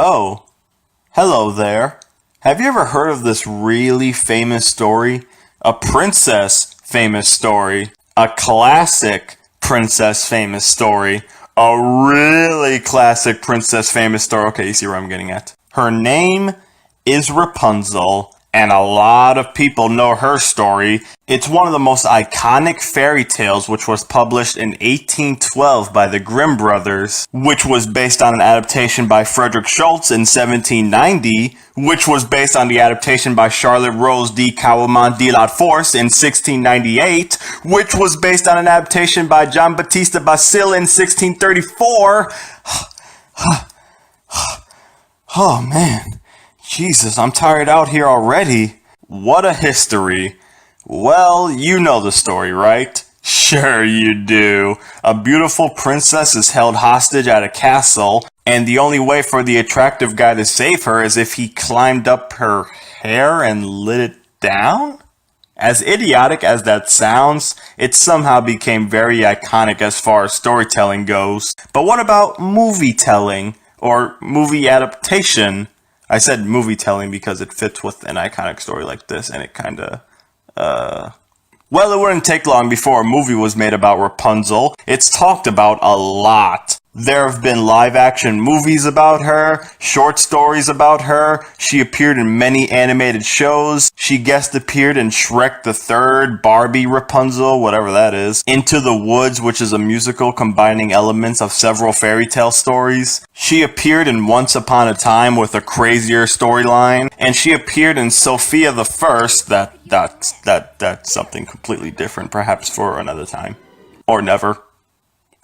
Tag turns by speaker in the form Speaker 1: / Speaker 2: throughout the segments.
Speaker 1: Oh, hello there. Have you ever heard of this really famous story? A princess famous story. A classic princess famous story. A really classic princess famous story. Okay, you see where I'm getting at. Her name is Rapunzel, and a lot of people know her story. It's one of the most iconic fairy tales, which was published in 1812 by the Grimm brothers, which was based on an adaptation by Frederick Schultz in 1790, which was based on the adaptation by Charlotte Rose de Cauamont de la Force in 1698, which was based on an adaptation by John Battista Basile in 1634. Oh man. Jesus, I'm tired out here already. What a history. Well, you know the story, right? Sure you do. A beautiful princess is held hostage at a castle, and the only way for the attractive guy to save her is if he climbed up her hair and lit it down? As idiotic as that sounds, it somehow became very iconic as far as storytelling goes. But what about movie telling, or movie adaptation? I said movie telling because it fits with an iconic story like this, and it kinda, well, it wouldn't take long before a movie was made about Rapunzel. It's talked about a lot. There have been live-action movies about her, short stories about her. She appeared in many animated shows. She guest appeared in Shrek the Third, Barbie Rapunzel, whatever that is, Into the Woods, which is a musical combining elements of several fairy tale stories. She appeared in Once Upon a Time with a crazier storyline, and she appeared in Sophia the First. That's something completely different, perhaps for another time, or never.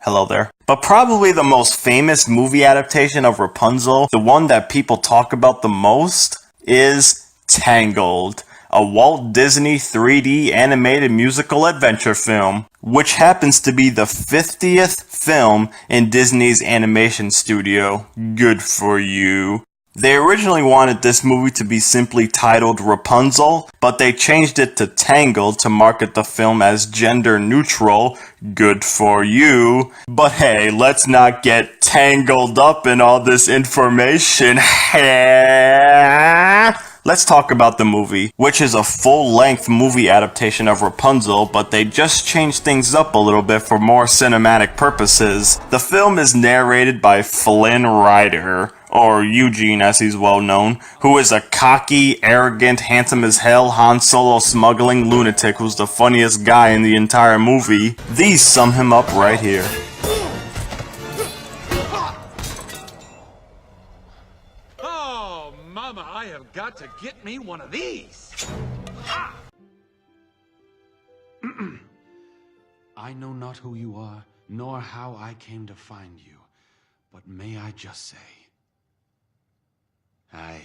Speaker 1: Hello there. But probably the most famous movie adaptation of Rapunzel, the one that people talk about the most, is Tangled, a Walt Disney 3D animated musical adventure film, which happens to be the 50th film in Disney's animation studio. Good for you. They originally wanted this movie to be simply titled Rapunzel, but they changed it to Tangled to market the film as gender neutral. Good for you. But hey, let's not get tangled up in all this information. Let's talk about the movie, which is a full-length movie adaptation of Rapunzel, but they just changed things up a little bit for more cinematic purposes. The film is narrated by Flynn Rider, or Eugene as he's well known, who is a cocky, arrogant, handsome as hell Han Solo smuggling lunatic who's the funniest guy in the entire movie. These sum him up right here.
Speaker 2: Oh, Mama, I have got to get me one of these. I know not who you are, nor how I came to find you, but may I just say, Aye.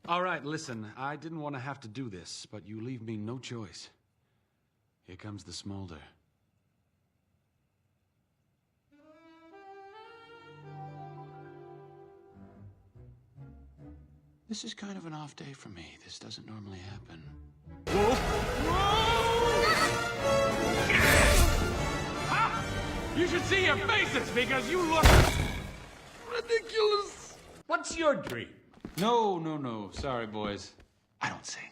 Speaker 2: All right, listen, I didn't want to have to do this, but you leave me no choice. Here comes the smolder. This is kind of an off day for me. This doesn't normally happen. Whoa! Ah! You should see your faces because you look ridiculous. What's your dream? No. Sorry, boys. I don't sing.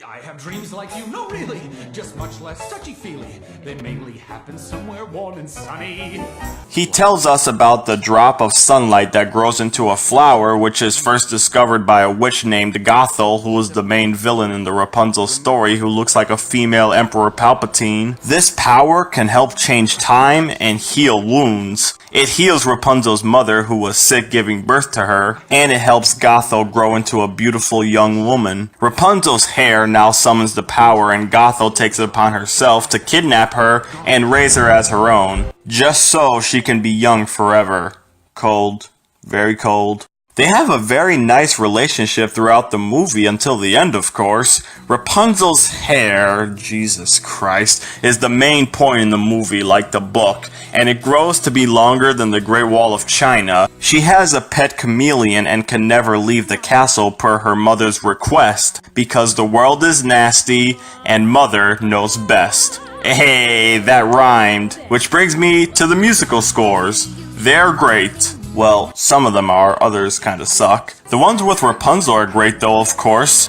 Speaker 2: I have dreams like you. No, really. Just much less touchy-feely. They mainly happen somewhere warm and sunny.
Speaker 1: He tells us about the drop of sunlight that grows into a flower, which is first discovered by a witch named Gothel, who is the main villain in the Rapunzel story, who looks like a female Emperor Palpatine. This power can help change time and heal wounds. It heals Rapunzel's mother, who was sick giving birth to her, and it helps Gothel grow into a beautiful young woman. Rapunzel's hair now summons the power, and Gothel takes it upon herself to kidnap her and raise her as her own, just so she can be young forever. Cold. Very cold. They have a very nice relationship throughout the movie until the end, of course. Rapunzel's hair, Jesus Christ, is the main point in the movie, like the book, and it grows to be longer than the Great Wall of China. She has a pet chameleon and can never leave the castle per her mother's request, because the world is nasty and mother knows best. Hey, that rhymed. Which brings me to the musical scores. They're great. Well, some of them are, others kinda suck. The ones with Rapunzel are great though, of course.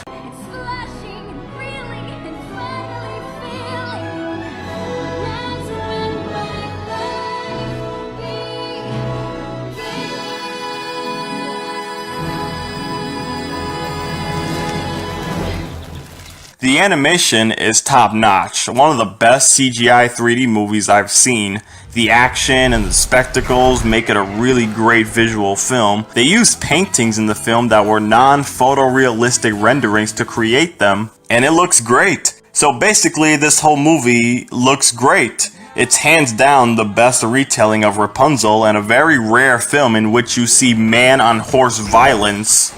Speaker 1: The animation is top notch, one of the best CGI 3D movies I've seen. The action and the spectacles make it a really great visual film. They used paintings in the film that were non-photorealistic renderings to create them, and it looks great. So basically, this whole movie looks great. It's hands down the best retelling of Rapunzel and a very rare film in which you see man-on-horse violence.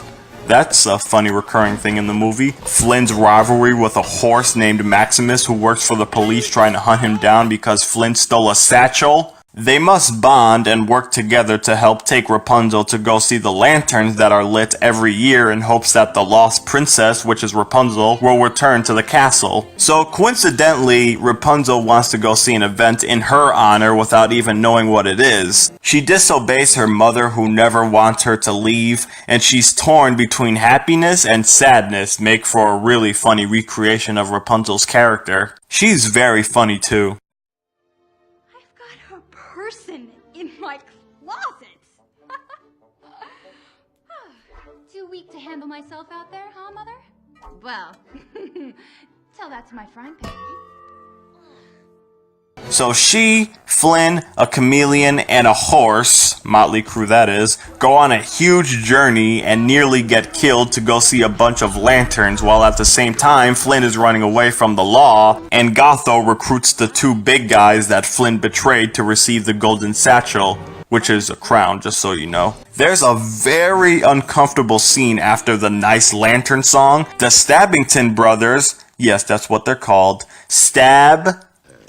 Speaker 1: That's a funny recurring thing in the movie. Flynn's rivalry with a horse named Maximus who works for the police trying to hunt him down because Flynn stole a satchel. They must bond and work together to help take Rapunzel to go see the lanterns that are lit every year in hopes that the lost princess, which is Rapunzel, will return to the castle. So coincidentally, Rapunzel wants to go see an event in her honor without even knowing what it is. She disobeys her mother who never wants her to leave, and she's torn between happiness and sadness, make for a really funny recreation of Rapunzel's character. She's very funny too.
Speaker 3: In my closet. Too weak to handle myself out there, huh, Mother? Well, tell that to my frying pan.
Speaker 1: So she, Flynn, a chameleon, and a horse, motley crew that is, go on a huge journey and nearly get killed to go see a bunch of lanterns, while at the same time Flynn is running away from the law, and Gotho recruits the two big guys that Flynn betrayed to receive the golden satchel, which is a crown, just so you know. There's a very uncomfortable scene after the nice lantern song. The Stabbington brothers, yes, that's what they're called,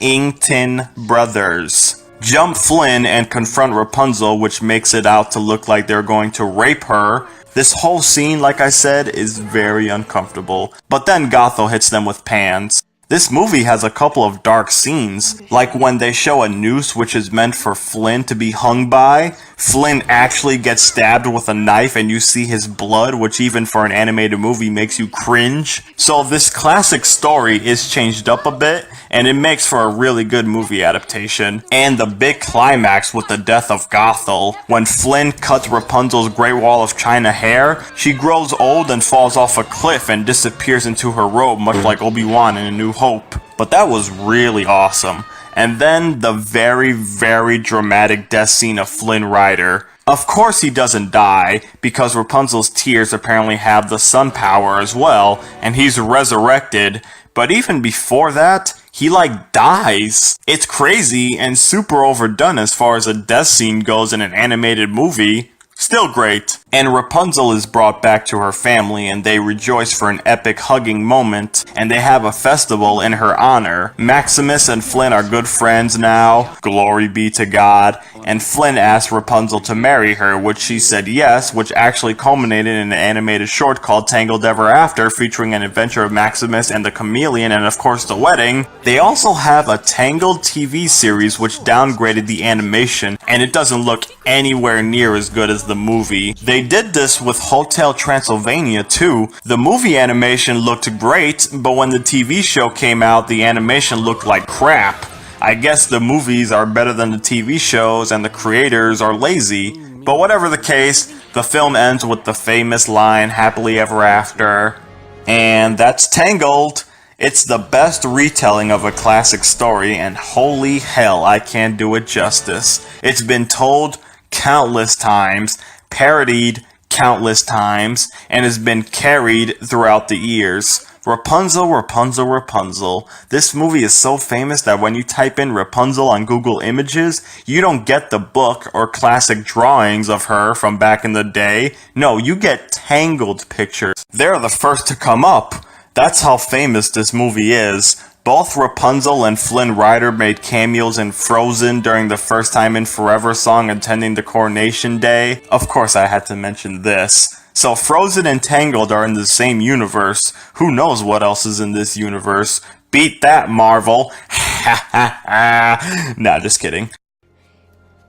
Speaker 1: Ington brothers jump Flynn and confront Rapunzel, which makes it out to look like they're going to rape her. This whole scene, like I said, is very uncomfortable. But then Gotho hits them with pans. This movie has a couple of dark scenes, like when they show a noose which is meant for Flynn to be hung by. Flynn actually gets stabbed with a knife and you see his blood, which even for an animated movie makes you cringe. So this classic story is changed up a bit, and it makes for a really good movie adaptation. And the big climax with the death of Gothel, when Flynn cuts Rapunzel's Great Wall of China hair, she grows old and falls off a cliff and disappears into her robe, much like Obi-Wan in A New Hope. But that was really awesome. And then the very, very dramatic death scene of Flynn Rider. Of course he doesn't die, because Rapunzel's tears apparently have the sun power as well, and he's resurrected. But even before that, he dies. It's crazy and super overdone as far as a death scene goes in an animated movie. Still great. And Rapunzel is brought back to her family and they rejoice for an epic hugging moment, and they have a festival in her honor. Maximus and Flynn are good friends now, glory be to God, and Flynn asked Rapunzel to marry her, which she said yes, which actually culminated in an animated short called Tangled Ever After, featuring an adventure of Maximus and the chameleon and of course the wedding. They also have a Tangled TV series which downgraded the animation, and it doesn't look anywhere near as good as the movie. They did this with Hotel Transylvania too. The movie animation looked great, but when the TV show came out, the animation looked like crap. I guess the movies are better than the TV shows and the creators are lazy. But whatever the case, the film ends with the famous line, happily ever after. And that's Tangled. It's the best retelling of a classic story, and holy hell, I can't do it justice. It's been told countless times, parodied countless times, and has been carried throughout the years. Rapunzel, Rapunzel, Rapunzel. This movie is so famous that when you type in Rapunzel on Google Images, you don't get the book or classic drawings of her from back in the day. No, you get Tangled pictures. They're the first to come up. That's how famous this movie is. Both Rapunzel and Flynn Rider made cameos in Frozen during the First Time in Forever song attending the Coronation Day. Of course I had to mention this. So Frozen and Tangled are in the same universe. Who knows what else is in this universe? Beat that, Marvel. Ha ha ha. Nah, just kidding.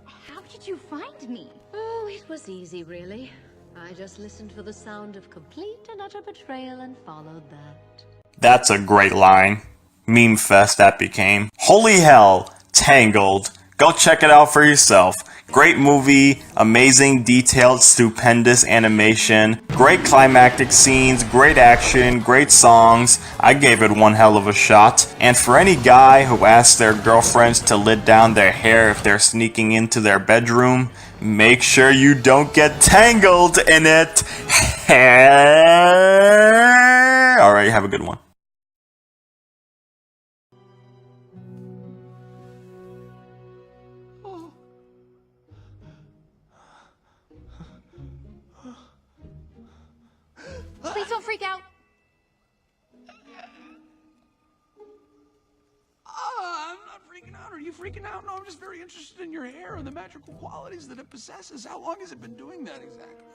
Speaker 3: How did you find me?
Speaker 4: Oh, it was easy, really. I just listened for the sound of complete and utter betrayal and followed that.
Speaker 1: That's a great line. Meme fest that became. Holy hell, Tangled. Go check it out for yourself. Great movie, amazing, detailed, stupendous animation, great climactic scenes, great action, great songs. I gave it one hell of a shot. And for any guy who asks their girlfriends to let down their hair if they're sneaking into their bedroom, make sure you don't get tangled in it. Alright, have a good one.
Speaker 3: Please don't freak out.
Speaker 2: I'm not freaking out. Are you freaking out? No, I'm just very interested in your hair and the magical qualities that it possesses. How long has it been doing that exactly?